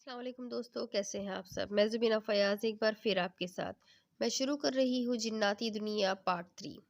السلام علیکم دوستو، کیسے ہیں آپ سب؟ میں زبینہ فیاض ایک بار پھر آپ کے ساتھ میں شروع کر رہی ہوں جناتی دنیا پارٹ 3۔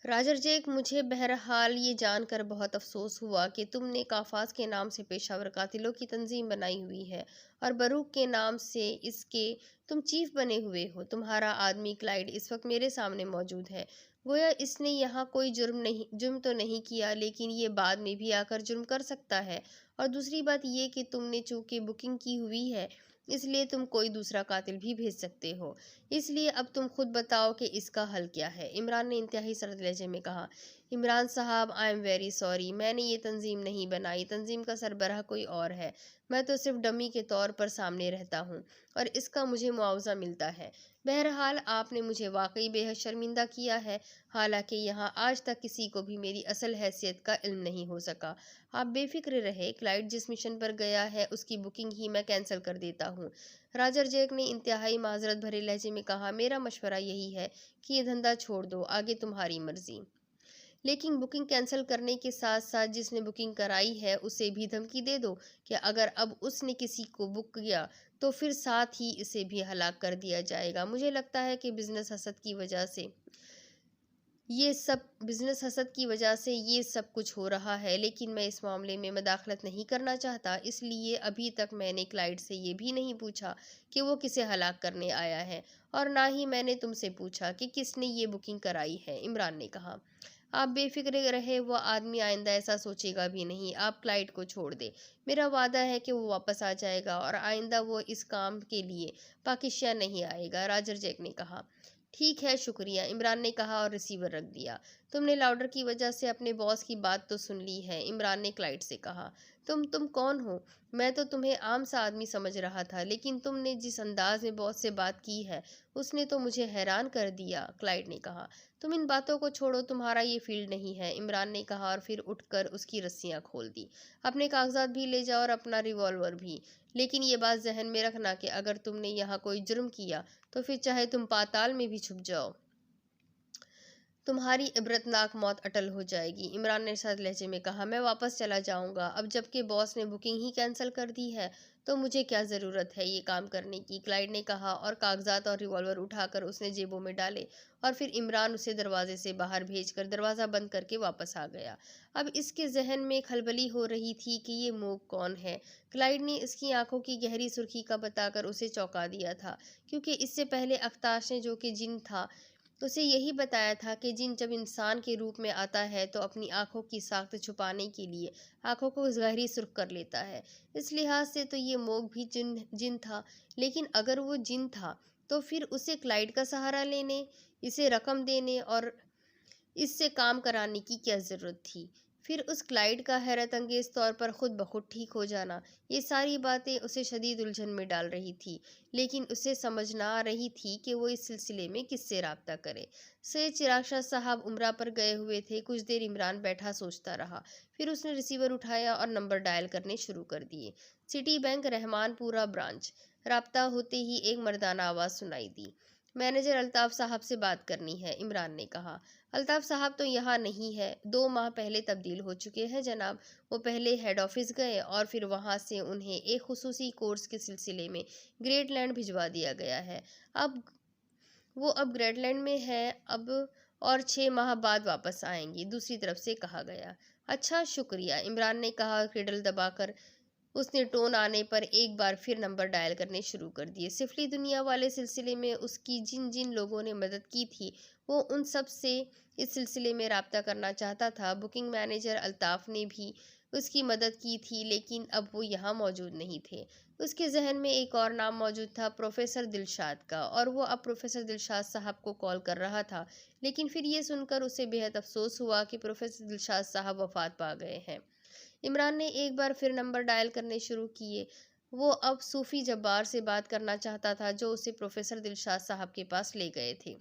راجر جیک، مجھے بہرحال یہ جان کر بہت افسوس ہوا کہ تم نے کافاز کے نام سے پیشہ ور قاتلوں کی تنظیم بنائی ہوئی ہے اور بروک کے نام سے اس کے تم چیف بنے ہوئے ہو۔ تمہارا آدمی کلائڈ اس وقت میرے سامنے موجود ہے۔ گویا اس نے یہاں کوئی جرم تو نہیں کیا، لیکن یہ بعد میں بھی آ کر جرم کر سکتا ہے۔ اور دوسری بات یہ کہ تم نے چونکہ بکنگ کی ہوئی ہے، اس لیے تم کوئی دوسرا قاتل بھی بھیج سکتے ہو۔ اس لیے اب تم خود بتاؤ کہ اس کا حل کیا ہے؟ عمران نے انتہائی سرد لہجے میں کہا۔ عمران صاحب، آئی ایم ویری سوری، میں نے یہ تنظیم نہیں بنائی۔ تنظیم کا سربراہ کوئی اور ہے۔ میں تو صرف ڈمی کے طور پر سامنے رہتا ہوں اور اس کا مجھے معاوضہ ملتا ہے۔ بہرحال آپ نے مجھے واقعی بے حد شرمندہ کیا ہے، حالانکہ یہاں آج تک کسی کو بھی میری اصل حیثیت کا علم نہیں ہو سکا۔ آپ بے فکر رہے، کلائڈ جس مشن پر گیا ہے اس کی بکنگ ہی میں کینسل کر دیتا ہوں۔ راجر جیک نے انتہائی معذرت بھرے لہجے میں کہا، میرا مشورہ یہی ہے کہ یہ دھندا چھوڑ دو، آگے تمہاری مرضی۔ لیکن بکنگ کینسل کرنے کے ساتھ ساتھ جس نے بکنگ کرائی ہے اسے بھی دھمکی دے دو کہ اگر اب اس نے کسی کو بک کیا تو پھر ساتھ ہی اسے بھی ہلاک کر دیا جائے گا۔ مجھے لگتا ہے کہ بزنس حسد کی وجہ سے یہ سب کچھ ہو رہا ہے، لیکن میں اس معاملے میں مداخلت نہیں کرنا چاہتا۔ اس لیے ابھی تک میں نے کلائڈ سے یہ بھی نہیں پوچھا کہ وہ کسے ہلاک کرنے آیا ہے، اور نہ ہی میں نے تم سے پوچھا کہ کس نے یہ بکنگ کرائی ہے، عمران نے کہا۔ آپ بے فکر رہے، وہ آدمی آئندہ ایسا سوچے گا بھی نہیں۔ آپ کلائڈ کو چھوڑ دیں، میرا وعدہ ہے کہ وہ واپس آ جائے گا اور آئندہ وہ اس کام کے لیے پاکستان نہیں آئے گا، راجر جیک نے کہا۔ ٹھیک ہے، شکریہ، عمران نے کہا اور ریسیور رکھ دیا۔ تم نے لاؤڈر کی وجہ سے اپنے باس کی بات تو سن لی ہے، عمران نے کلائڈ سے کہا۔ تم کون ہو؟ میں تو تمہیں عام سا آدمی سمجھ رہا تھا، لیکن تم نے جس انداز میں باس سے بات کی ہے اس نے تو مجھے حیران کر دیا، کلائڈ نے کہا۔ تم ان باتوں کو چھوڑو، تمہارا یہ فیلڈ نہیں ہے، عمران نے کہا اور پھر اٹھ کر اس کی رسیاں کھول دی۔ اپنے کاغذات بھی لے جاؤ اور اپنا ریوالور بھی، لیکن یہ بات ذہن میں رکھنا کہ اگر تم نے یہاں کوئی جرم کیا تو پھر چاہے تم پاتال میں بھی چھپ جاؤ، تمہاری عبرتناک موت اٹل ہو جائے گی، عمران نے سرد لہجے میں کہا۔ میں واپس چلا جاؤں گا، اب جب کہ باس نے بکنگ ہی کینسل کر دی ہے تو مجھے کیا ضرورت ہے یہ کام کرنے کی، کلائڈ نے کہا اور کاغذات اور ریوالور اٹھا کر اس نے جیبوں میں ڈالے، اور پھر عمران اسے دروازے سے باہر بھیج کر دروازہ بند کر کے واپس آ گیا۔ اب اس کے ذہن میں کھلبلی ہو رہی تھی کہ یہ موگ کون ہے۔ کلائڈ نے اس کی آنکھوں کی گہری سرخی کا بتا کر اسے چونکا دیا تھا، کیونکہ اس سے پہلے اختاش نے، جو کہ جن تھا، اسے یہی بتایا تھا کہ جن جب انسان کے روپ میں آتا ہے تو اپنی آنکھوں کی ساخت چھپانے کے لیے آنکھوں کو گہری سرخ کر لیتا ہے۔ اس لحاظ سے تو یہ موگ بھی جن تھا، لیکن اگر وہ جن تھا تو پھر اسے کلائڈ کا سہارا لینے، اسے رقم دینے اور اس سے کام کرانے کی کیا ضرورت تھی؟ پھر اس کلائڈ کا حیرت انگیز طور پر خود بخود ٹھیک ہو جانا، یہ ساری باتیں اسے شدید الجھن میں ڈال رہی تھی، لیکن اسے سمجھ نہ آ رہی تھی کہ وہ اس سلسلے میں کس سے رابطہ کرے۔ سید چراغ شاہ صاحب عمرہ پر گئے ہوئے تھے۔ کچھ دیر عمران بیٹھا سوچتا رہا، پھر اس نے ریسیور اٹھایا اور نمبر ڈائل کرنے شروع کر دیے۔ سٹی بینک، رحمان پورہ برانچ۔ رابطہ ہوتے ہی ایک مردانہ آواز سنائی دی۔ مینیجر الطاف صاحب سے بات کرنی ہے، عمران نے کہا۔ الطاف صاحب تو یہاں نہیں ہے، 2 ماہ پہلے تبدیل ہو چکے ہیں جناب۔ وہ پہلے ہیڈ آفس گئے اور پھر وہاں سے انہیں ایک خصوصی کورس کے سلسلے میں گریٹ لینڈ بھجوا دیا گیا ہے۔ وہ اب گریٹ لینڈ میں ہے، اور 6 ماہ بعد واپس آئیں گی، دوسری طرف سے کہا گیا۔ اچھا، شکریہ، عمران نے کہا۔ کیڈل دبا کر اس نے ٹون آنے پر ایک بار پھر نمبر ڈائل کرنے شروع کر دیے۔ سفلی دنیا والے سلسلے میں اس کی جن لوگوں نے مدد کی تھی وہ ان سب سے اس سلسلے میں رابطہ کرنا چاہتا تھا۔ بکنگ مینیجر الطاف نے بھی اس کی مدد کی تھی، لیکن اب وہ یہاں موجود نہیں تھے۔ اس کے ذہن میں ایک اور نام موجود تھا، پروفیسر دلشاد کا، اور وہ اب پروفیسر دلشاد صاحب کو کال کر رہا تھا، لیکن پھر یہ سن کر اسے بے حد افسوس ہوا کہ پروفیسر دلشاد صاحب وفات پا گئے ہیں۔ عمران نے ایک بار پھر نمبر ڈائل کرنے شروع کیے۔ وہ اب صوفی جبار سے بات کرنا چاہتا تھا جو اسے پروفیسر دلشاد صاحب کے پاس لے گئے تھے۔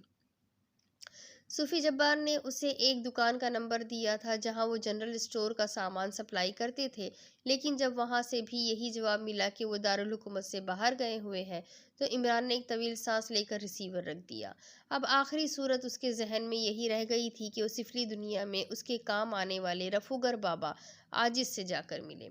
صوفی جبار نے اسے ایک دکان کا نمبر دیا تھا جہاں وہ جنرل اسٹور کا سامان سپلائی کرتے تھے، لیکن جب وہاں سے بھی یہی جواب ملا کہ وہ دارالحکومت سے باہر گئے ہوئے ہیں تو عمران نے ایک طویل سانس لے کر ریسیور رکھ دیا۔ اب آخری صورت اس کے ذہن میں یہی رہ گئی تھی کہ وہ سفلی دنیا میں اس کے کام آنے والے رفوگر بابا عاجز سے جا کر ملے۔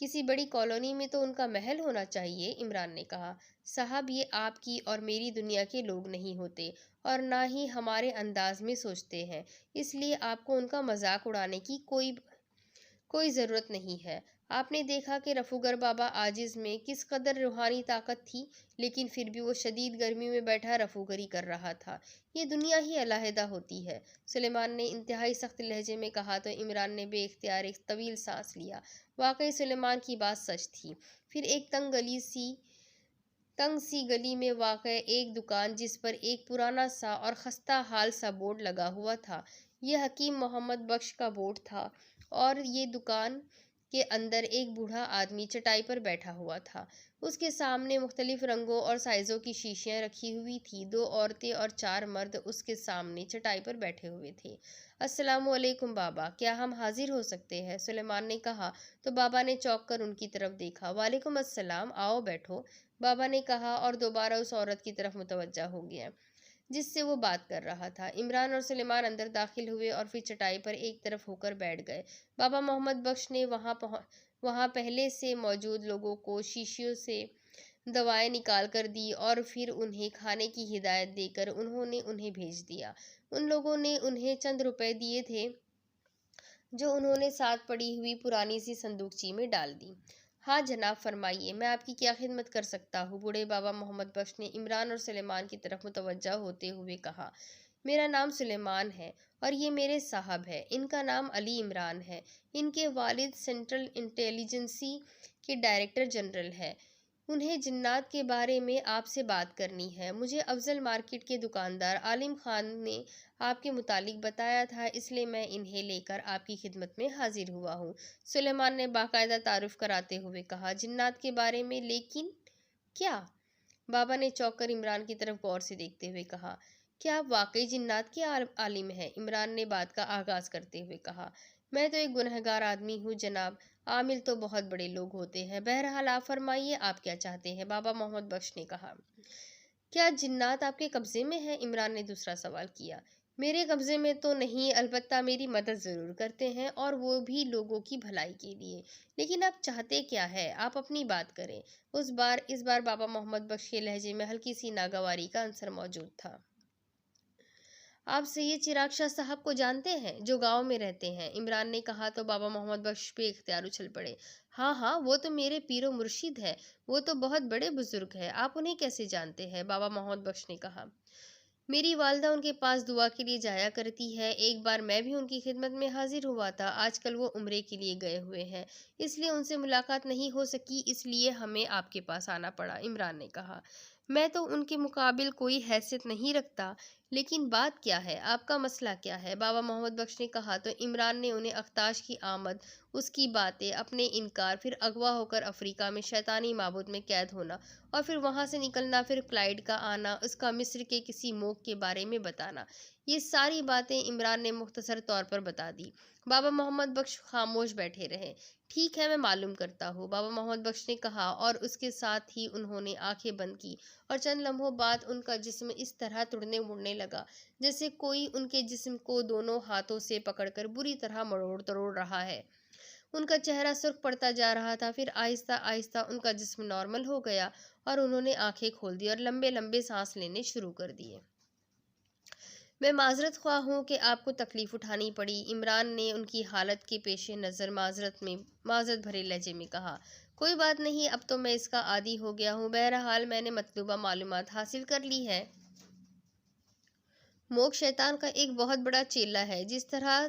کسی بڑی کالونی میں تو ان کا محل ہونا چاہیے، عمران نے کہا۔ صاحب، یہ آپ کی اور میری دنیا کے لوگ نہیں ہوتے اور نہ ہی ہمارے انداز میں سوچتے ہیں، اس لیے آپ کو ان کا مذاق اڑانے کی کوئی ضرورت نہیں ہے۔ آپ نے دیکھا کہ رفوگر بابا عاجز میں کس قدر روحانی طاقت تھی، لیکن پھر بھی وہ شدید گرمی میں بیٹھا رفوگری کر رہا تھا۔ یہ دنیا ہی علیحدہ ہوتی ہے، سلیمان نے انتہائی سخت لہجے میں کہا تو عمران نے بے اختیار ایک طویل سانس لیا۔ واقعی سلیمان کی بات سچ تھی۔ پھر ایک تنگ سی گلی میں واقع ایک دکان، جس پر ایک پرانا سا اور خستہ حال سا بورڈ لگا ہوا تھا، یہ حکیم محمد بخش کا بورڈ تھا، اور یہ دکان کے اندر ایک بوڑھا آدمی چٹائی پر بیٹھا ہوا تھا۔ اس کے سامنے مختلف رنگوں اور سائزوں کی شیشیاں رکھی ہوئی تھیں۔ 2 عورتیں اور 4 مرد اس کے سامنے چٹائی پر بیٹھے ہوئے تھے۔ السلام علیکم بابا، کیا ہم حاضر ہو سکتے ہیں؟ سلیمان نے کہا تو بابا نے چونک کر ان کی طرف دیکھا۔ وعلیکم السلام، آؤ بیٹھو، بابا نے کہا اور دوبارہ اس عورت کی طرف متوجہ ہو گیا جس سے وہ بات کر رہا تھا۔ عمران اور سلیمان اندر داخل ہوئے اور پھر چٹائی پر ایک طرف ہو کر بیٹھ گئے۔ بابا محمد بخش نے وہاں پہلے سے موجود لوگوں کو شیشیوں سے دوائیں نکال کر دی اور پھر انہیں کھانے کی ہدایت دے کر انہیں بھیج دیا۔ ان لوگوں نے انہیں چند روپے دیے تھے جو انہوں نے ساتھ پڑی ہوئی پرانی سی صندوقچی میں ڈال دی۔ ہاں جناب، فرمائیے، میں آپ کی کیا خدمت کر سکتا ہوں؟ بوڑھے بابا محمد بخش نے عمران اور سلیمان کی طرف متوجہ ہوتے ہوئے کہا۔ میرا نام سلیمان ہے اور یہ میرے صاحب ہے، ان کا نام علی عمران ہے۔ ان کے والد سینٹرل انٹیلیجنسی کے ڈائریکٹر جنرل ہیں۔ انہیں جنات کے بارے میں آپ سے بات کرنی ہے۔ مجھے افضل مارکیٹ کے دکاندار عالم خان نے آپ کے متعلق بتایا تھا، اس لیے میں انہیں لے کر آپ کی خدمت میں حاضر ہوا ہوں، سلیمان نے باقاعدہ تعارف کراتے ہوئے کہا۔ جنات کے بارے میں؟ لیکن کیا؟ بابا نے چونک کر عمران کی طرف غور سے دیکھتے ہوئے کہا۔ کیا آپ واقعی جنات کے عالم ہیں؟ عمران نے بات کا آغاز کرتے ہوئے کہا۔ میں تو ایک گنہگار آدمی ہوں جناب، عامل تو بہت بڑے لوگ ہوتے ہیں۔ بہرحال آپ فرمائیے، آپ کیا چاہتے ہیں؟ بابا محمد بخش نے کہا۔ کیا جنات آپ کے قبضے میں ہیں؟ عمران نے دوسرا سوال کیا۔ میرے قبضے میں تو نہیں، البتہ میری مدد ضرور کرتے ہیں، اور وہ بھی لوگوں کی بھلائی کے لیے۔ لیکن آپ چاہتے کیا ہے؟ آپ اپنی بات کریں۔ اس بار بابا محمد بخش کے لہجے میں ہلکی سی ناگواری کا عنصر موجود تھا۔ آپ سید چراغ شاہ صاحب کو جانتے ہیں جو گاؤں میں رہتے ہیں؟ عمران نے کہا تو بابا محمد بخش بے اختیار اچھل پڑے۔ ہاں، وہ تو میرے پیر و مرشد ہے، وہ تو بہت بڑے بزرگ ہیں، آپ انہیں کیسے جانتے ہیں؟ بابا محمد بخش نے کہا۔ میری والدہ ان کے پاس دعا کے لیے جایا کرتی ہے، ایک بار میں بھی ان کی خدمت میں حاضر ہوا تھا۔ آج کل وہ عمرے کے لیے گئے ہوئے ہیں، اس لیے ان سے ملاقات نہیں ہو سکی، اس لیے ہمیں آپ کے پاس آنا پڑا، عمران نے کہا۔ میں تو ان کے مقابل کوئی حیثیت نہیں رکھتا، لیکن بات کیا ہے؟ آپ کا مسئلہ کیا ہے؟ بابا محمد بخش نے کہا تو عمران نے انہیں اختاش کی آمد، اس کی باتیں، اپنے انکار، پھر اغوا ہو کر افریقہ میں شیطانی معبود میں قید ہونا، اور پھر وہاں سے نکلنا، پھر کلائیڈ کا آنا، اس کا مصر کے کسی موق کے بارے میں بتانا، یہ ساری باتیں عمران نے مختصر طور پر بتا دی۔ بابا محمد بخش خاموش بیٹھے رہے۔ ٹھیک ہے، میں معلوم کرتا ہوں، بابا محمد بخش نے کہا، اور اس کے ساتھ ہی انہوں نے آنکھیں بند کی، اور چند لمحوں بعد ان کا جسم اس طرح تڑنے مڑنے لگا جیسے کوئی ان کے جسم کو دونوں ہاتھوں سے پکڑ کر بری طرح مروڑ تروڑ رہا ہے۔ ان کا چہرہ سرخ پڑتا جا رہا تھا، پھر آہستہ آہستہ ان کا جسم نارمل ہو گیا اور انہوں نے آنکھیں کھول دی اور لمبے لمبے سانس لینے شروع کر دیے۔ میں معذرت خواہ ہوں کہ آپ کو تکلیف اٹھانی پڑی، عمران نے ان کی حالت کے پیش نظر معذرت بھرے لہجے میں کہا۔ کوئی بات نہیں، اب تو میں اس کا عادی ہو گیا ہوں، بہرحال میں نے مطلوبہ معلومات حاصل کر لی ہے۔ موق شیطان کا ایک بہت بڑا چیلا ہے، جس طرح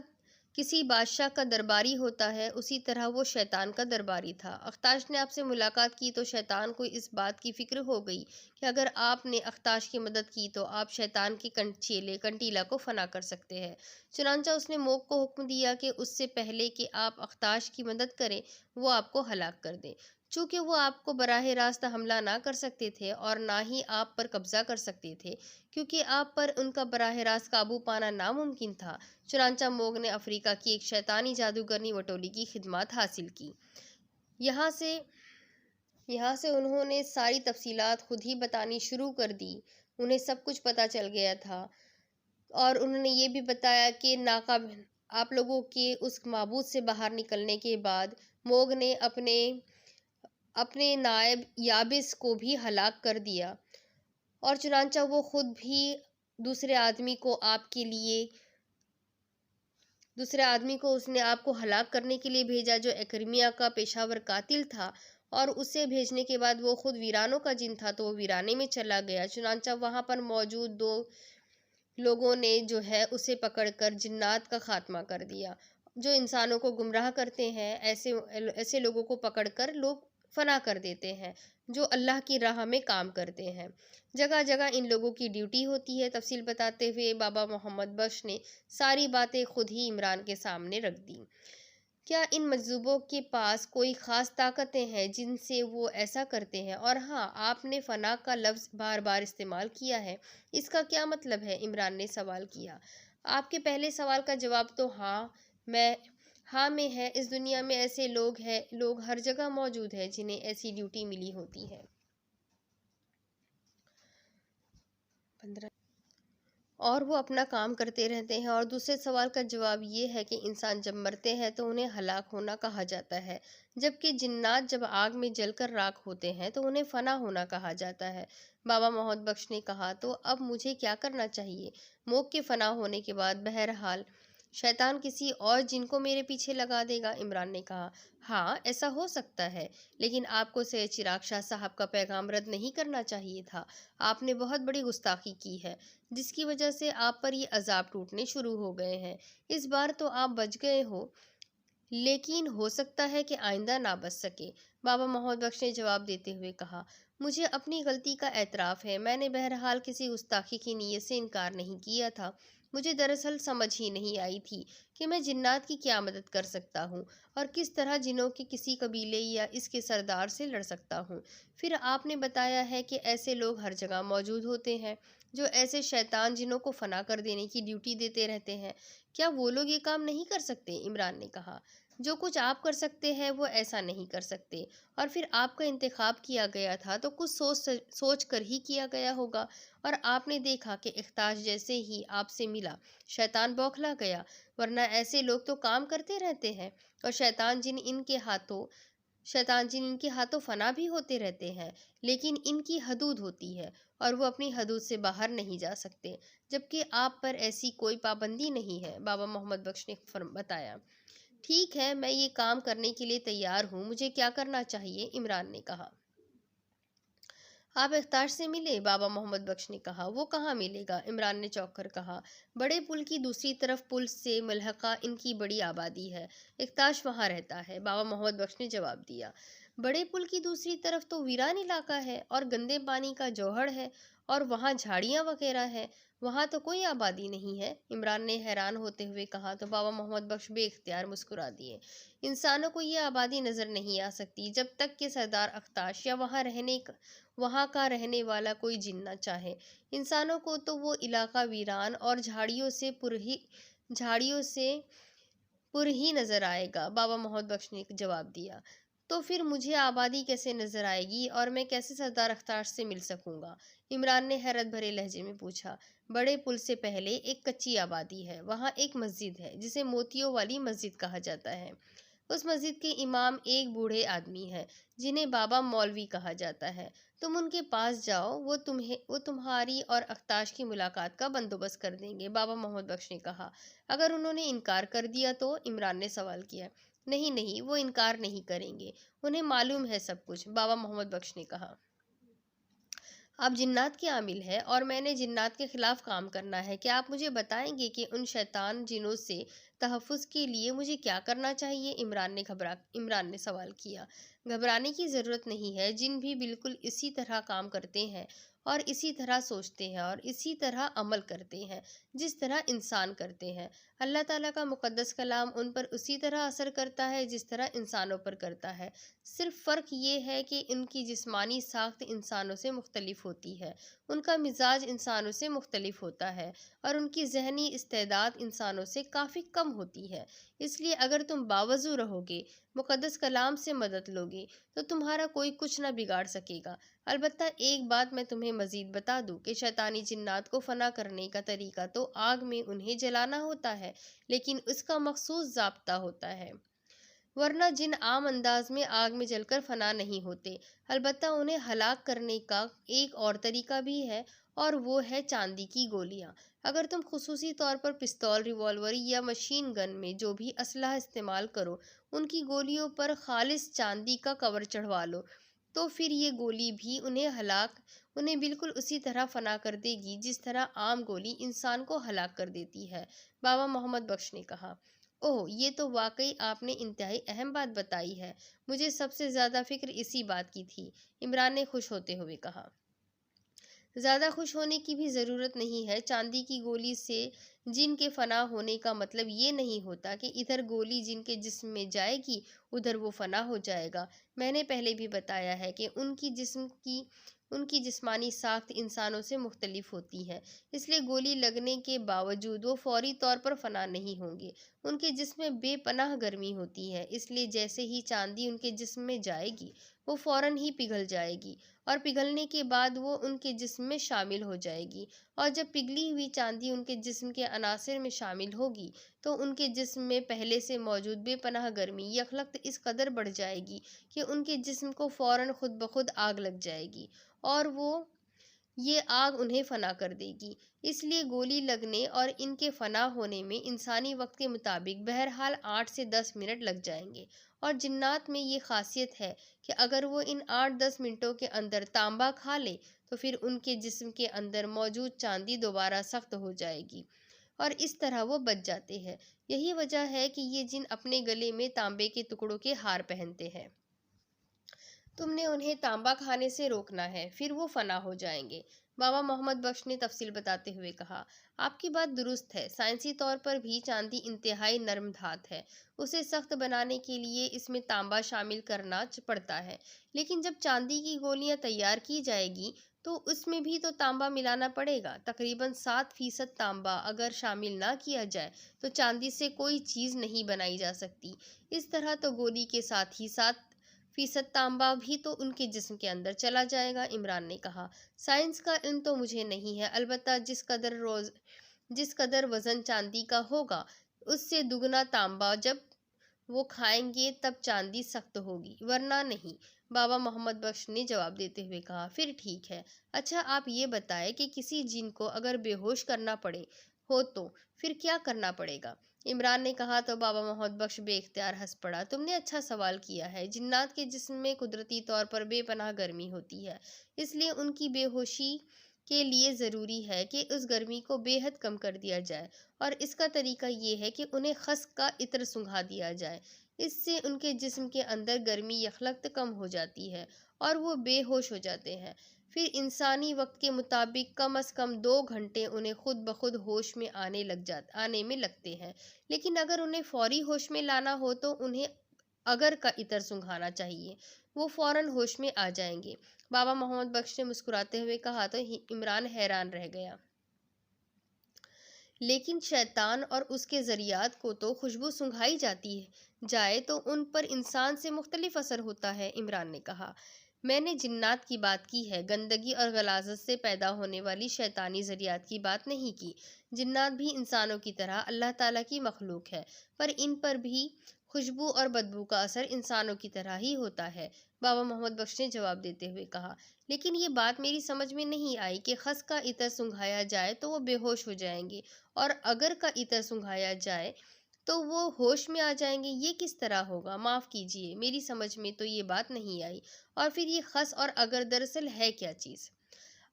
کسی بادشاہ کا درباری ہوتا ہے، اسی طرح وہ شیطان کا درباری تھا۔ اختاش نے آپ سے ملاقات کی تو شیطان کو اس بات کی فکر ہو گئی کہ اگر آپ نے اختاش کی مدد کی تو آپ شیطان کے چیلے کنٹیلا کو فنا کر سکتے ہیں، چنانچہ اس نے موق کو حکم دیا کہ اس سے پہلے کہ آپ اختاش کی مدد کریں، وہ آپ کو ہلاک کر دیں۔ چونکہ وہ آپ کو براہ راست حملہ نہ کر سکتے تھے اور نہ ہی آپ پر قبضہ کر سکتے تھے، کیونکہ آپ پر ان کا براہ راست قابو پانا ناممکن تھا، چنانچہ موگ نے افریقہ کی ایک شیطانی جادوگرنی وٹولی کی خدمات حاصل کی۔ یہاں سے انہوں نے ساری تفصیلات خود ہی بتانی شروع کر دی۔ انہیں سب کچھ پتہ چل گیا تھا، اور انہوں نے یہ بھی بتایا کہ آپ لوگوں کے اس معبود سے باہر نکلنے کے بعد موگ نے اپنے نائب یابس کو بھی ہلاک کر دیا، اور چنانچہ وہ خود بھی دوسرے آدمی کو اس نے آپ کو ہلاک کرنے کے لیے بھیجا، جو اکرمیہ کا پیشہ ور قاتل تھا، اور اسے بھیجنے کے بعد وہ خود ویرانوں کا جن تھا تو وہ ویرانے میں چلا گیا۔ چنانچہ وہاں پر موجود 2 لوگوں نے جو ہے اسے پکڑ کر جنات کا خاتمہ کر دیا۔ جو انسانوں کو گمراہ کرتے ہیں، ایسے لوگوں کو پکڑ کر لوگ فنا کر دیتے ہیں، جو اللہ کی راہ میں کام کرتے ہیں۔ جگہ جگہ ان لوگوں کی ڈیوٹی ہوتی ہے۔ تفصیل بتاتے ہوئے بابا محمد بخش نے ساری باتیں خود ہی عمران کے سامنے رکھ دیں۔ کیا ان مجذوبوں کے پاس کوئی خاص طاقتیں ہیں جن سے وہ ایسا کرتے ہیں؟ اور ہاں، آپ نے فنا کا لفظ بار بار استعمال کیا ہے، اس کا کیا مطلب ہے؟ عمران نے سوال کیا۔ آپ کے پہلے سوال کا جواب تو ہاں میں ہے۔ اس دنیا میں ایسے لوگ ہر جگہ موجود ہیں جنہیں ایسی ڈیوٹی ملی ہوتی ہے، اور وہ اپنا کام کرتے رہتے ہیں۔ اور دوسرے سوال کا جواب یہ ہے کہ انسان جب مرتے ہیں تو انہیں ہلاک ہونا کہا جاتا ہے، جبکہ جنات جب آگ میں جل کر راکھ ہوتے ہیں تو انہیں فنا ہونا کہا جاتا ہے۔ بابا محمد بخش نے کہا، تو اب مجھے کیا کرنا چاہیے؟ موگ کے فنا ہونے کے بعد بہرحال شیطان کسی اور جن کو میرے پیچھے لگا دے گا۔ عمران نے کہا، ہاں ایسا ہو سکتا ہے، لیکن آپ کو سید چراغ شاہ صاحب کا پیغام رد نہیں کرنا چاہیے تھا۔ آپ نے بہت بڑی گستاخی کی ہے، جس کی وجہ سے آپ پر یہ عذاب ٹوٹنے شروع ہو گئے ہیں۔ اس بار تو آپ بچ گئے ہو، لیکن ہو سکتا ہے کہ آئندہ نہ بچ سکے۔ بابا محمد بخش نے جواب دیتے ہوئے کہا، مجھے اپنی غلطی کا اعتراف ہے۔ میں نے بہرحال کسی گستاخی کی نیت سے انکار نہیں کیا تھا۔ مجھے دراصل سمجھ ہی نہیں آئی تھی کہ میں جنات کی کیا مدد کر سکتا ہوں، اور کس طرح جنوں کے کسی قبیلے یا اس کے سردار سے لڑ سکتا ہوں۔ پھر آپ نے بتایا ہے کہ ایسے لوگ ہر جگہ موجود ہوتے ہیں جو ایسے شیطان جنوں کو فنا کر دینے کی ڈیوٹی دیتے رہتے ہیں۔ کیا وہ لوگ یہ کام نہیں کر سکتے؟ عمران نے کہا، جو کچھ آپ کر سکتے ہیں وہ ایسا نہیں کر سکتے، اور پھر آپ کا انتخاب کیا گیا تھا تو کچھ سوچ کر ہی کیا گیا ہوگا، اور آپ نے دیکھا کہ اخطاش جیسے ہی آپ سے ملا شیطان بوکھلا گیا، ورنہ ایسے لوگ تو کام کرتے رہتے ہیں، اور شیطان جن ان کے ہاتھوں فنا بھی ہوتے رہتے ہیں، لیکن ان کی حدود ہوتی ہے اور وہ اپنی حدود سے باہر نہیں جا سکتے، جبکہ آپ پر ایسی کوئی پابندی نہیں ہے۔ بابا محمد بخش نے بتایا، ٹھیک ہے، میں یہ کام کرنے کے لیے تیار ہوں، مجھے کیا کرنا چاہیے؟ عمران نے کہا، آپ اخطاش سے ملے؟ بابا محمد بخش نے کہا، وہ کہاں ملے گا؟ عمران نے چونک کر کہا، بڑے پل کی دوسری طرف پل سے ملحقہ ان کی بڑی آبادی ہے، اخطاش وہاں رہتا ہے۔ بابا محمد بخش نے جواب دیا، بڑے پل کی دوسری طرف تو ویران علاقہ ہے اور گندے پانی کا جوہر ہے، اور وہاں جھاڑیاں وغیرہ ہیں، وہاں تو کوئی آبادی نہیں ہے۔ عمران نے حیران ہوتے ہوئے کہا، تو بابا محمد بخش بے اختیار مسکرا دیے، انسانوں کو یہ آبادی نظر نہیں آ سکتی جب تک کہ سردار اخطاش یا وہاں کا رہنے والا کوئی جن نہ چاہے۔ انسانوں کو تو وہ علاقہ ویران اور جھاڑیوں سے پر ہی نظر آئے گا۔ بابا محمد بخش نے جواب دیا، تو پھر مجھے آبادی کیسے نظر آئے گی اور میں کیسے سردار اخطاش سے مل سکوں گا؟ عمران نے حیرت بھرے لہجے میں پوچھا۔ بڑے پل سے پہلے ایک کچی آبادی ہے، وہاں ایک مسجد ہے جسے موتیوں والی مسجد کہا جاتا ہے۔ اس مسجد کے امام ایک بوڑھے آدمی ہیں جنہیں بابا مولوی کہا جاتا ہے۔ تم ان کے پاس جاؤ، وہ تمہاری اور اخطاش کی ملاقات کا بندوبست کر دیں گے۔ بابا محمد بخش نے کہا، اگر انہوں نے انکار کر دیا تو؟ عمران نے سوال کیا۔ نہیں، وہ انکار نہیں کریں گے، انہیں معلوم ہے سب کچھ۔ بابا محمد بخش نے کہا، آپ جنات کے عامل ہیں اور میں نے جنات کے خلاف کام کرنا ہے، کیا آپ مجھے بتائیں گے کہ ان شیطان جنوں سے تحفظ کے لیے مجھے کیا کرنا چاہیے؟ عمران نے سوال کیا، گھبرانے کی ضرورت نہیں ہے، جن بھی بالکل اسی طرح کام کرتے ہیں اور اسی طرح سوچتے ہیں اور اسی طرح عمل کرتے ہیں جس طرح انسان کرتے ہیں۔ اللہ تعالیٰ کا مقدس کلام ان پر اسی طرح اثر کرتا ہے جس طرح انسانوں پر کرتا ہے، صرف فرق یہ ہے کہ ان کی جسمانی ساخت انسانوں سے مختلف ہوتی ہے، ان کا مزاج انسانوں سے مختلف ہوتا ہے، اور ان کی ذہنی استعداد انسانوں سے کافی کم ہوتی ہے۔ اس لیے اگر تم باوضو رہو گے، مقدس کلام سے مدد لوگے، تو تمہارا کوئی کچھ نہ بگاڑ سکے گا۔ البتہ ایک بات میں تمہیں مزید بتا دوں کہ شیطانی جنات کو فنا کرنے کا طریقہ تو آگ میں انہیں جلانا ہوتا ہے، ہے، لیکن اس کا مخصوص ضابطہ ہوتا ہے، ورنہ جن عام انداز میں آگ میں جل کر فنا نہیں ہوتے۔ البتہ انہیں ہلاک کرنے کا ایک اور طریقہ بھی ہے، اور وہ ہے چاندی کی گولیاں۔ اگر تم خصوصی طور پر پستول، ریوالور یا مشین گن میں جو بھی اسلحہ استعمال کرو، ان کی گولیوں پر خالص چاندی کا کور چڑھوا لو، تو پھر یہ گولی بھی انہیں بالکل اسی طرح فنا کر دے گی جس طرح عام گولی انسان کو ہلاک کر دیتی ہے۔ بابا محمد بخش نے کہا، اوہ، یہ تو واقعی آپ نے انتہائی اہم بات بتائی ہے۔ مجھے سب سے زیادہ فکر اسی بات کی تھی، عمران نے خوش ہوتے ہوئے کہا۔ زیادہ خوش ہونے کی بھی ضرورت نہیں ہے۔ چاندی کی گولی سے جن کے فنا ہونے کا مطلب یہ نہیں ہوتا کہ ادھر گولی جن کے جسم میں جائے گی ادھر وہ فنا ہو جائے گا۔ میں نے پہلے بھی بتایا ہے کہ ان کی جسمانی ساخت انسانوں سے مختلف ہوتی ہے، اس لیے گولی لگنے کے باوجود وہ فوری طور پر فنا نہیں ہوں گے۔ ان کے جسم میں بے پناہ گرمی ہوتی ہے، اس لیے جیسے ہی چاندی ان کے جسم میں جائے گی وہ فوراً ہی پگھل جائے گی، اور پگھلنے کے بعد وہ ان کے جسم میں شامل ہو جائے گی، اور جب پگھلی ہوئی چاندی ان کے جسم کے عناصر میں شامل ہوگی تو ان کے جسم میں پہلے سے موجود بے پناہ گرمی یکلخت اس قدر بڑھ جائے گی کہ ان کے جسم کو فوراً خود بخود آگ لگ جائے گی، اور یہ آگ انہیں فنا کر دے گی۔ اس لیے گولی لگنے اور ان کے فنا ہونے میں انسانی وقت کے مطابق بہرحال 8 سے 10 منٹ لگ جائیں گے، اور جنات میں یہ خاصیت ہے کہ اگر وہ ان 8-10 منٹوں کے اندر تانبا کھا لے تو پھر ان کے جسم کے اندر موجود چاندی دوبارہ سخت ہو جائے گی، اور اس طرح وہ بچ جاتے ہیں۔ یہی وجہ ہے کہ یہ جن اپنے گلے میں تانبے کے ٹکڑوں کے ہار پہنتے ہیں۔ تم نے انہیں تانبا کھانے سے روکنا ہے، پھر وہ فنا ہو جائیں گے۔ بابا محمد بخش نے تفصیل بتاتے ہوئے کہا، آپ کی بات درست ہے۔ سائنسی طور پر بھی چاندی انتہائی نرم دھات ہے، اسے سخت بنانے کے لیے اس میں تانبا شامل کرنا پڑتا ہے، لیکن جب چاندی کی گولیاں تیار کی جائے گی تو اس میں بھی تو تانبا ملانا پڑے گا۔ تقریباً 7% تانبا اگر شامل نہ کیا جائے تو چاندی سے کوئی چیز نہیں بنائی جا سکتی۔ اس طرح تو گولی کے ساتھ ہی 7% تانبا بھی تو ان کے جسم کے اندر چلا جائے گا، عمران نے کہا۔ سائنس کا علم تو مجھے نہیں ہے، البتہ جس قدر وزن چاندی کا ہوگا اس سے دگنا تانبا جب وہ کھائیں گے تب چاندی سخت ہوگی، ورنہ نہیں، بابا محمد بخش نے جواب دیتے ہوئے کہا۔ پھر ٹھیک ہے۔ اچھا، آپ یہ بتائیں کہ کسی جن کو اگر بے ہوش کرنا پڑے ہو تو پھر کیا کرنا پڑے گا؟ عمران نے کہا تو بابا محمد بخش بے اختیار ہنس پڑا۔ تم نے اچھا سوال کیا ہے۔ جنات کے جسم میں قدرتی طور پر بے پناہ گرمی ہوتی ہے، اس لیے ان کی بے ہوشی کے لیے ضروری ہے کہ اس گرمی کو بے حد کم کر دیا جائے، اور اس کا طریقہ یہ ہے کہ انہیں خس کا عطر سنگھا دیا جائے۔ اس سے ان کے جسم کے اندر گرمی یکلخت کم ہو جاتی ہے اور وہ بے ہوش ہو جاتے ہیں۔ پھر انسانی وقت کے مطابق کم از کم 2 گھنٹے انہیں خود بخود ہوش میں آنے میں لگتے ہیں، لیکن اگر انہیں فوری ہوش میں لانا ہو تو انہیں اگر کا عطر سنگھانا چاہیے، وہ فوراً ہوش میں آ جائیں گے۔ بابا محمد بخش نے مسکراتے ہوئے کہا تو عمران حیران رہ گیا۔ لیکن شیطان اور اس کے ذریات کو تو خوشبو سنگھائی جائے تو ان پر انسان سے مختلف اثر ہوتا ہے، عمران نے کہا۔ میں نے جنات کی بات کی ہے، گندگی اور غلاظت سے پیدا ہونے والی شیطانی ذریات کی بات نہیں کی۔ جنات بھی انسانوں کی طرح اللہ تعالیٰ کی مخلوق ہے، پر ان پر بھی خوشبو اور بدبو کا اثر انسانوں کی طرح ہی ہوتا ہے، بابا محمد بخش نے جواب دیتے ہوئے کہا۔ لیکن یہ بات میری سمجھ میں نہیں آئی کہ خس کا عطر سنگھایا جائے تو وہ بے ہوش ہو جائیں گے، اور اگر کا عطر سنگھایا جائے تو وہ ہوش میں آ جائیں گے۔ یہ کس طرح ہوگا؟ معاف کیجیے، میری سمجھ میں تو یہ بات نہیں آئی۔ اور پھر یہ خس اور اگر دراصل ہے کیا چیز؟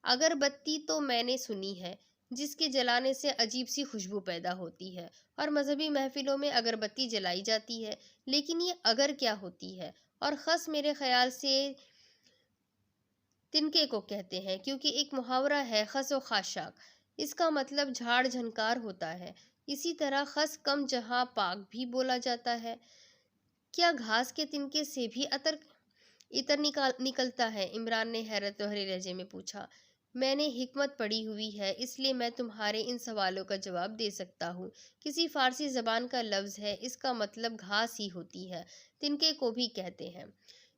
اگر بتی تو میں نے سنی ہے، جس کے جلانے سے عجیب سی خوشبو پیدا ہوتی ہے، اور مذہبی محفلوں میں اگر بتی جلائی جاتی ہے، لیکن یہ اگر کیا ہوتی ہے؟ اور خس میرے خیال سے تنکے کو کہتے ہیں، کیونکہ ایک محاورہ ہے، خس و خاشاک، اس کا مطلب جھاڑ جھنکار ہوتا ہے۔ اسی طرح خس کم جہاں پاک بھی بولا جاتا ہے۔ کیا گھاس کے تنکے سے بھی عطر نکلتا ہے؟ عمران نے حیرت بھرے لہجے میں پوچھا۔ میں نے حکمت پڑھی ہوئی ہے، اس لیے میں تمہارے ان سوالوں کا جواب دے سکتا ہوں۔ کسی فارسی زبان کا لفظ ہے، اس کا مطلب گھاس ہی ہوتی ہے، تنکے کو بھی کہتے ہیں،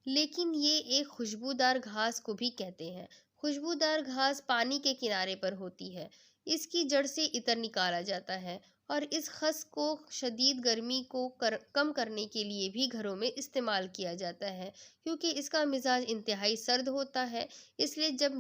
لیکن یہ ایک خوشبودار گھاس کو بھی کہتے ہیں۔ خوشبودار گھاس پانی کے کنارے پر ہوتی ہے، اس کی جڑ سے عطر نکالا جاتا ہے، اور اس خس کو شدید گرمی کو کم کرنے کے لیے بھی گھروں میں استعمال کیا جاتا ہے، کیونکہ اس کا مزاج انتہائی سرد ہوتا ہے۔ اس لیے جب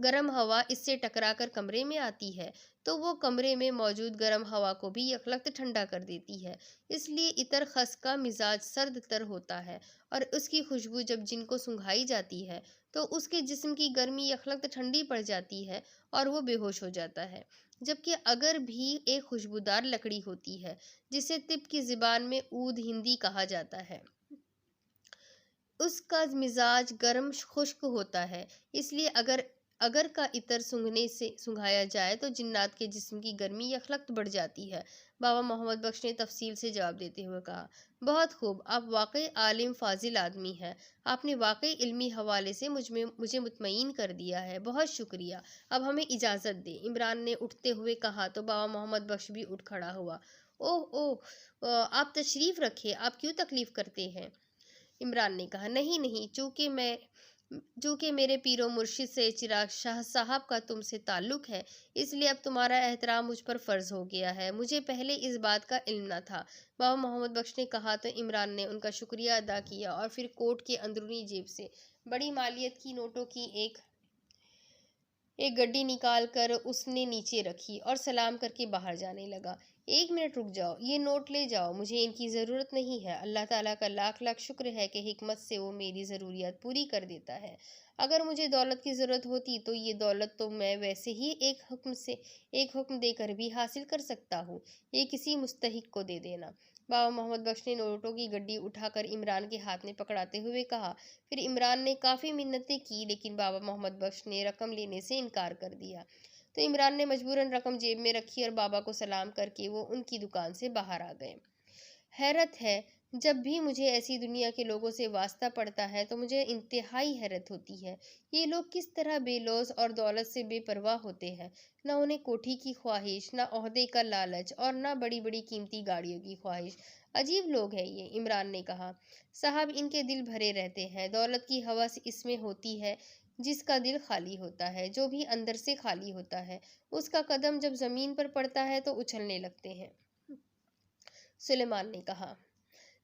گرم ہوا اس سے ٹکرا کر کمرے میں آتی ہے تو وہ کمرے میں موجود گرم ہوا کو بھی یکلخت ٹھنڈا کر دیتی ہے۔ اس لیے عطر خس کا مزاج سرد تر ہوتا ہے، اور اس کی خوشبو جب جن کو سنگھائی جاتی ہے تو اس کے جسم کی گرمی یکلخت ٹھنڈی پڑ جاتی ہے اور وہ بے ہوش ہو جاتا ہے۔ جبکہ اگر بھی ایک خوشبودار لکڑی ہوتی ہے جسے طب کی زبان میں عود ہندی کہا جاتا ہے، اس کا مزاج گرم خشک ہوتا ہے، اس لیے اگر کا عطر سنگھایا جائے تو جنات کے جسم کی گرمی یکلخت بڑھ جاتی ہے۔ بابا محمد بخش نے تفصیل سے جواب دیتے ہوئے کہا، بہت خوب، آپ واقعی عالم فاضل آدمی ہیں۔ آپ نے واقعی علمی حوالے سے مجھے مطمئن کر دیا ہے، بہت شکریہ۔ اب ہمیں اجازت دیں، عمران نے اٹھتے ہوئے کہا تو بابا محمد بخش بھی اٹھ کھڑا ہوا۔ اوہ اوہ، آپ تشریف رکھیں، آپ کیوں تکلیف کرتے ہیں؟ عمران نے کہا، نہیں، چونکہ میرے پیر و مرشد سے چراغ شاہ صاحب کا تم سے تعلق ہے، اس لیے اب تمہارا احترام مجھ پر فرض ہو گیا ہے۔ مجھے پہلے اس بات کا علم نہ تھا، بابا محمد بخش نے کہا تو عمران نے ان کا شکریہ ادا کیا اور پھر کوٹ کے اندرونی جیب سے بڑی مالیت کی نوٹوں کی ایک گڈی نکال کر اس نے نیچے رکھی اور سلام کر کے باہر جانے لگا۔ ایک منٹ رک جاؤ، یہ نوٹ لے جاؤ، مجھے ان کی ضرورت نہیں ہے۔ اللہ تعالیٰ کا لاکھ لاکھ شکر ہے کہ حکمت سے وہ میری ضروریات پوری کر دیتا ہے۔ اگر مجھے دولت کی ضرورت ہوتی تو یہ دولت تو میں ویسے ہی ایک حکم دے کر بھی حاصل کر سکتا ہوں، یہ کسی مستحق کو دے دینا۔ بابا محمد بخش نے نوٹوں کی گڈی اٹھا کر عمران کے ہاتھ میں پکڑاتے ہوئے کہا۔ پھر عمران نے کافی منتیں کی لیکن بابا محمد بخش نے رقم لینے سے انکار کر دیا، تو عمران نے مجبوراً رقم جیب میں رکھی اور بابا کو سلام کر کے وہ ان کی دکان سے باہر آ گئے۔ حیرت ہے، جب بھی مجھے ایسی دنیا کے لوگوں سے واسطہ پڑتا ہے تو مجھے انتہائی حیرت ہوتی ہے۔ یہ لوگ کس طرح بے لوث اور دولت سے بے پرواہ ہوتے ہیں، نہ انہیں کوٹھی کی خواہش، نہ عہدے کا لالچ اور نہ بڑی بڑی قیمتی گاڑیوں کی خواہش۔ عجیب لوگ ہیں یہ، عمران نے کہا۔ صاحب، ان کے دل بھرے رہتے ہیں، دولت کی ہوس اس میں ہوتی ہے۔ جس کا دل خالی ہوتا ہے، جو بھی اندر سے خالی ہوتا ہے، اس کا قدم جب زمین پر پڑتا ہے تو اچھلنے لگتے ہیں۔ سلیمان نے کہا،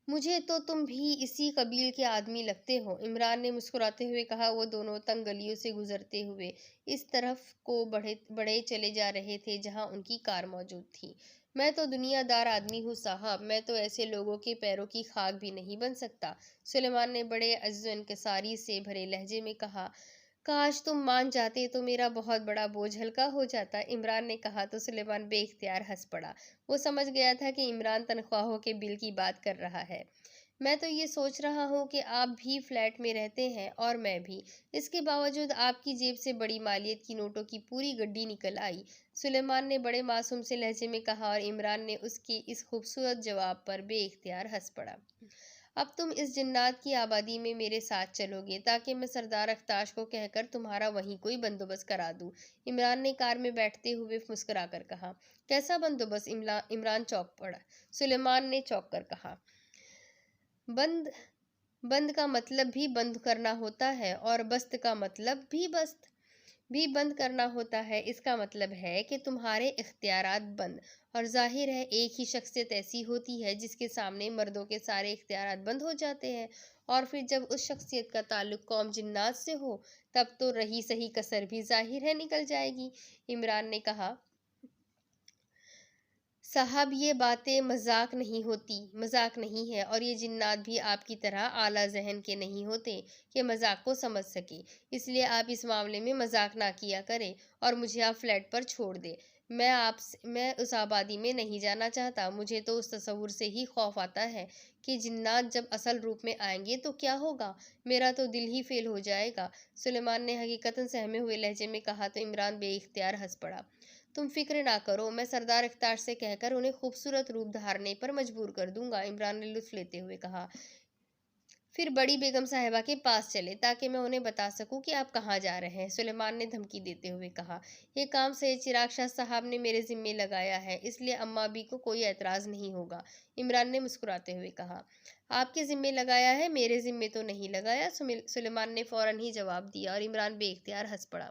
مجھے تو تم بھی اسی قبیل کے آدمی لگتے ہو۔ عمران نے مسکراتے ہوئے کہا۔ وہ دونوں تنگ گلیوں سے گزرتے ہوئے اس طرف کو بڑھے چلے جا رہے تھے جہاں ان کی کار موجود تھی۔ میں تو دنیا دار آدمی ہوں صاحب، میں تو ایسے لوگوں کے پیروں کی خاک بھی نہیں بن سکتا۔ سلیمان نے بڑے عجز و انکساری سے بھرے لہجے میں کہا، کاش تم مان جاتے تو میرا بہت بڑا بوجھ ہلکا ہو جاتا۔ عمران نے کہا تو سلیمان بے اختیار ہنس پڑا۔ وہ سمجھ گیا تھا کہ عمران تنخواہوں کے بل کی بات کر رہا ہے۔ میں تو یہ سوچ رہا ہوں کہ آپ بھی فلیٹ میں رہتے ہیں اور میں بھی، اس کے باوجود آپ کی جیب سے بڑی مالیت کی نوٹوں کی پوری گڈی نکل آئی، سلیمان نے بڑے معصوم سے لہجے میں کہا، اور عمران نے اس کے اس خوبصورت جواب پر بے اختیار ہنس پڑا۔ اب تم اس جنات کی آبادی میں میرے ساتھ چلو گے تاکہ میں سردار اختاش کو کہہ کر تمہارا وہیں کوئی بندوبست کرا دوں۔ عمران نے کار میں بیٹھتے ہوئے مسکرا کر کہا۔ کیسا بندوبست؟ عمران چونک پڑا۔ سلیمان نے چونک کر کہا، بند کا مطلب بھی بند کرنا ہوتا ہے اور بست کا مطلب بھی بند کرنا ہوتا ہے۔ اس کا مطلب ہے کہ تمہارے اختیارات بند، اور ظاہر ہے ایک ہی شخصیت ایسی ہوتی ہے جس کے سامنے مردوں کے سارے اختیارات بند ہو جاتے ہیں، اور پھر جب اس شخصیت کا تعلق قوم جنات سے ہو تب تو رہی سہی کسر بھی ظاہر ہے نکل جائے گی۔ عمران نے کہا، صاحب یہ باتیں مذاق نہیں ہے، اور یہ جنات بھی آپ کی طرح اعلیٰ ذہن کے نہیں ہوتے کہ مذاق کو سمجھ سکیں، اس لیے آپ اس معاملے میں مذاق نہ کیا کریں اور مجھے آپ فلیٹ پر چھوڑ دیں۔ میں اس آبادی میں نہیں جانا چاہتا، مجھے تو اس تصور سے ہی خوف آتا ہے کہ جنات جب اصل روپ میں آئیں گے تو کیا ہوگا، میرا تو دل ہی فیل ہو جائے گا۔ سلیمان نے حقیقتاً سہمے ہوئے لہجے میں کہا تو عمران بے اختیار ہنس پڑا۔ تم فکر نہ کرو، میں سردار اختاش سے کہہ کر انہیں خوبصورت روپ دھارنے پر مجبور کر دوں گا، عمران نے لطف لیتے ہوئے کہا۔ پھر بڑی بیگم صاحبہ کے پاس چلے تاکہ میں انہیں بتا سکوں کہ آپ کہاں جا رہے ہیں، سلیمان نے دھمکی دیتے ہوئے کہا۔ یہ کام سید چراغ شاہ صاحب نے میرے ذمے لگایا ہے، اس لیے اماں بھی کو کوئی اعتراض نہیں ہوگا، عمران نے مسکراتے ہوئے کہا۔ آپ کے ذمے لگایا ہے، میرے ذمے تو نہیں لگایا، سلیمان نے فوراً ہی جواب دیا، اور عمران بے اختیار ہنس پڑا۔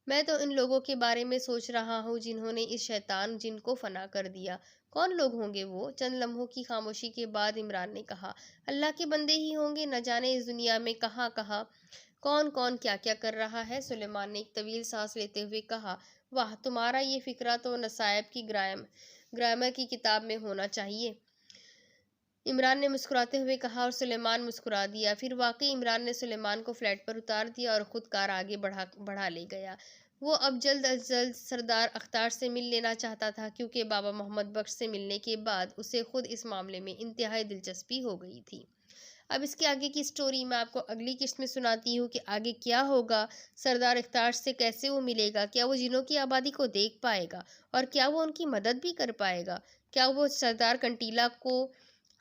میں تو ان لوگوں کے بارے میں سوچ رہا ہوں جنہوں نے اس شیطان جن کو فنا کر دیا۔ کون لوگ ہوں گے وہ؟ چند لمحوں کی خاموشی کے بعد عمران نے کہا، اللہ کے بندے ہی ہوں گے، نہ جانے اس دنیا میں کہاں کہاں کون کون کیا کیا کر رہا ہے۔ سلیمان نے ایک طویل سانس لیتے ہوئے کہا، واہ، تمہارا یہ فکرہ تو نصائب کی گرامر کی کتاب میں ہونا چاہیے۔ عمران نے مسکراتے ہوئے کہا اور سلیمان مسکرا دیا۔ پھر واقعی عمران نے سلیمان کو فلیٹ پر اتار دیا اور خود کار آگے بڑھا لے گیا۔ وہ اب جلد از جلد سردار اختر سے مل لینا چاہتا تھا، کیونکہ بابا محمد بخش سے ملنے کے بعد اسے خود اس معاملے میں انتہائی دلچسپی ہو گئی تھی۔ اب اس کے آگے کی سٹوری میں آپ کو اگلی قسط میں سناتی ہوں کہ آگے کیا ہوگا، سردار اختر سے کیسے وہ ملے گا، کیا وہ جنوں کی آبادی کو دیکھ پائے گا اور کیا وہ ان کی مدد بھی کر پائے گا، کیا وہ سردار کنٹیلا کو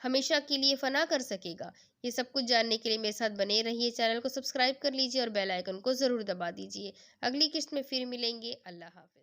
ہمیشہ کے لیے فنا کر سکے گا۔ یہ سب کچھ جاننے کے لیے میرے ساتھ بنے رہیے، چینل کو سبسکرائب کر لیجیے اور بیل آئیکن کو ضرور دبا دیجیے۔ اگلی قسط میں پھر ملیں گے۔ اللہ حافظ۔